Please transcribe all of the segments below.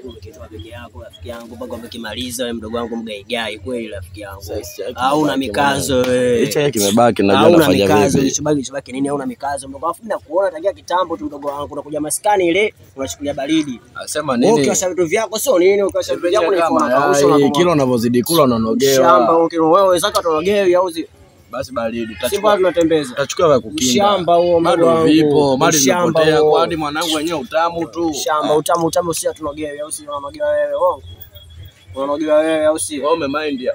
Umekitoa peke yako rafiki yangu mpaka umekimaliza wewe mdogo wangu mgaigai kweli rafiki yangu. Hauna mikazo wewe. Hicho kimebaki najua nafanya vipi. Hicho nini hauna mikazo mdogo wangu. Mimi nakuona tangia kitambo tu mdogo wangu unakuja maskani ile unachukulia baridi. Anasema nini? Ukiosha vitu vyako sio nini ukiosha vitu vyako ni kama kilo unavyozidi kula unaogewa. Shamba ukilo wewe wenzako tunaogewa au basi baridi Simba tunatembeza. Tutachukua vya kukinga. Shamba huo mdogo wangu. Vipo, mali zimepotea kwa hadi mwanangu wenyewe utamu tu. Shamba utamu sio tunogewe au si unaogewa wewe wao. Unaogewa wewe au si? Wewe umemind ya.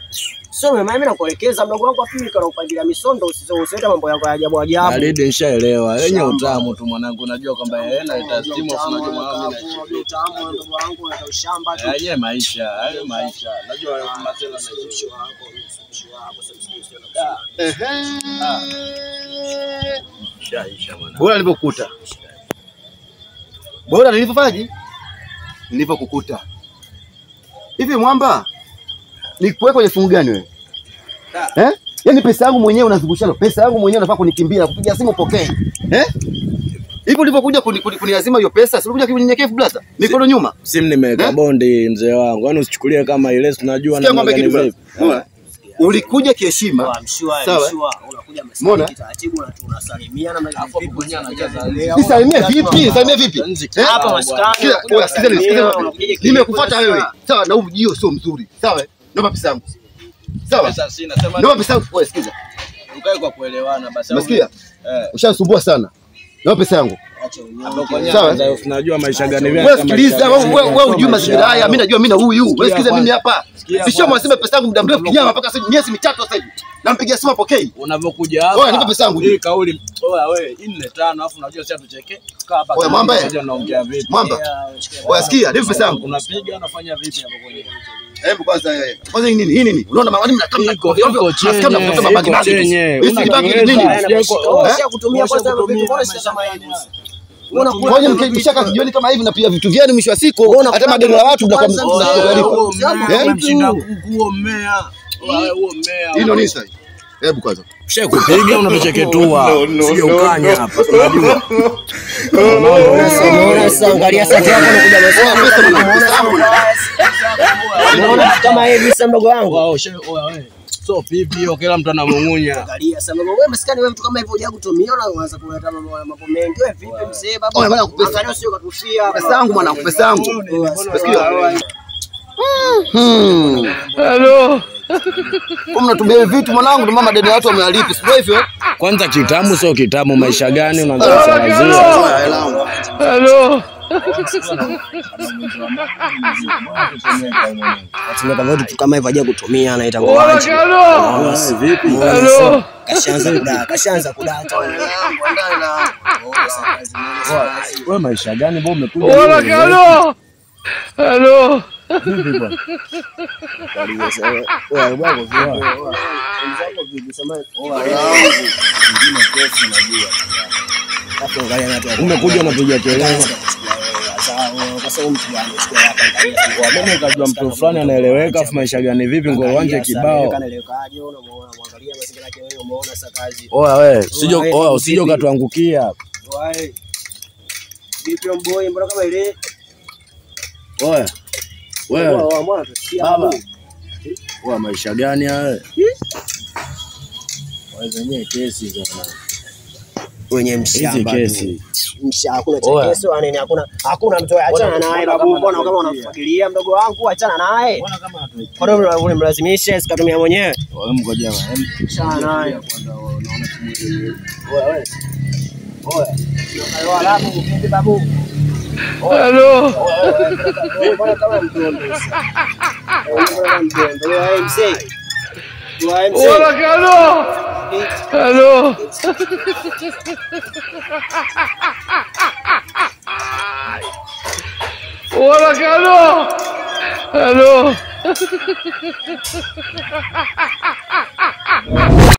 Sio umemind mimi nakuelekeza mdogo wangu Afrika na upangilia misondo usiwete mambo yako ya ajabu ajabu. Baridi nishaelewa. Wenyewe utamu tu mwanangu unajua kwamba yeye na itastimu unajua mwanangu na utamu mdogo wangu na ushamba tu. Yeye maisha, hayo maisha. Najua masela maisha yako. Bora nilipokukuta. Bora nilipofaji? Nilipokukuta. Hivi mwamba, nikuweka kwenye fungu gani wewe? Yaani pesa yangu mwenyewe unazungushana. Pesa yangu mwenyewe unafaa kunikimbia, kupiga simu pokee. Hivi ulipokuja kuniazima hiyo pesa, si ulikuja kinyenyekevu blaza? Mikono nyuma. Simu nimeweka bondi mzee wangu. Yaani usichukulie kama ile tunajua na gani vipi. Ulikuja kiheshima. Sawa. Unakuja maskani taratibu na tunasalimia na Salimia vipi? Salimia vipi? Hapa maskani. Nimekufuata wewe. Sawa na ujio sio mzuri. Sawa? Naomba pesa yangu. Sawa? Pesa sina sema. Naomba pesa yangu. Wewe sikiza. Ukae kwa kuelewana basi. Unasikia? Ushanisumbua sana. Naomba pesa yangu. Sawa, tunajua maisha gani vile. Wewe sikiliza, wewe unajua mazingira haya, mimi najua mimi na huyu. Wewe sikiliza mimi hapa. Sio mwasema pesa yangu muda mrefu kinyama mpaka sasa miezi mitatu sasa hivi. Nampigia simu pokei. Unavyokuja hapa. Wewe nipe pesa yangu. Hii kauli, wewe 4-5 alafu unajua sasa tucheke. Kaa hapa. Wewe mwamba unaongea vipi? Mwamba. Wewe sikia, nipe pesa yangu. Unapiga unafanya vipi hapo kwenye? Hebu kwanza hii nini? Hii nini? Unaona mwalimu natamka ovyo. Kama kutoka mabaki baki. Hii kibaki nini? Kutumia kwanza vitu bora kama hivi. Unakuja mkishaka jioni kama hivi na pia vitu vyenu mwisho wa siku hata madeni ya watu mnakuwa mshinda kukuo mmea. Wewe mmea. Hilo ni sasa. Hebu kwanza. Kisha kupiga unatocheketua. Sio ukanya hapa. Unajua. Unaona angalia sasa hapo unakuja pesa unaona kama hivi sasa mdogo wangu. Wewe. So pipi hiyo kila mtu anamung'unya. Angalia sasa wewe maskani wewe mtu kama hivyo hujaje kutumia na unaanza kuleta mambo mengi wewe vipi mzee baba? Wewe bwana kupesa. Angalia sio katufia. Pesa yangu mwana pesa yangu. Unasikia? Hello. Kwa mnatumia vitu mwanangu ndio mama deni watu wamehalipi sio hivyo? Kwanza kitamu sio kitamu maisha gani unaanza kusema. Hello. Tunataka vitu kama hivyo aje kutumia na itangoa. Vipi? Hello. Kashaanza kudata. Wewe maisha gani mbona umekuja? Hello. Hello. Vipi bwana? Wewe bwana umekuja unapiga kelele. Mimi nikajua mtu fulani anaeleweka afu maisha gani vipi ngoro wanje kibao. Oya wewe, usije ukatuangukia. Vipi mboi mbona kama ile? Oya. Wewe. Baba. Wewe maisha gani haya? Wewe zenyewe kesi bwana. Wenye mshamba kesi. Hakuna kesi nini hakuna mtu achana naye babu mbona kama unafuatilia mdogo wangu achana naye. Mbona kama kwa nini unamlazimisha sikatumia mwenyewe? Wewe mgoja achana naye. Wewe. Oya alafu vipi babu? Hello. Mbona kama mtondo. Wewe mzee. Hola, Carlos. Hello. Hola, Carlos. Hello.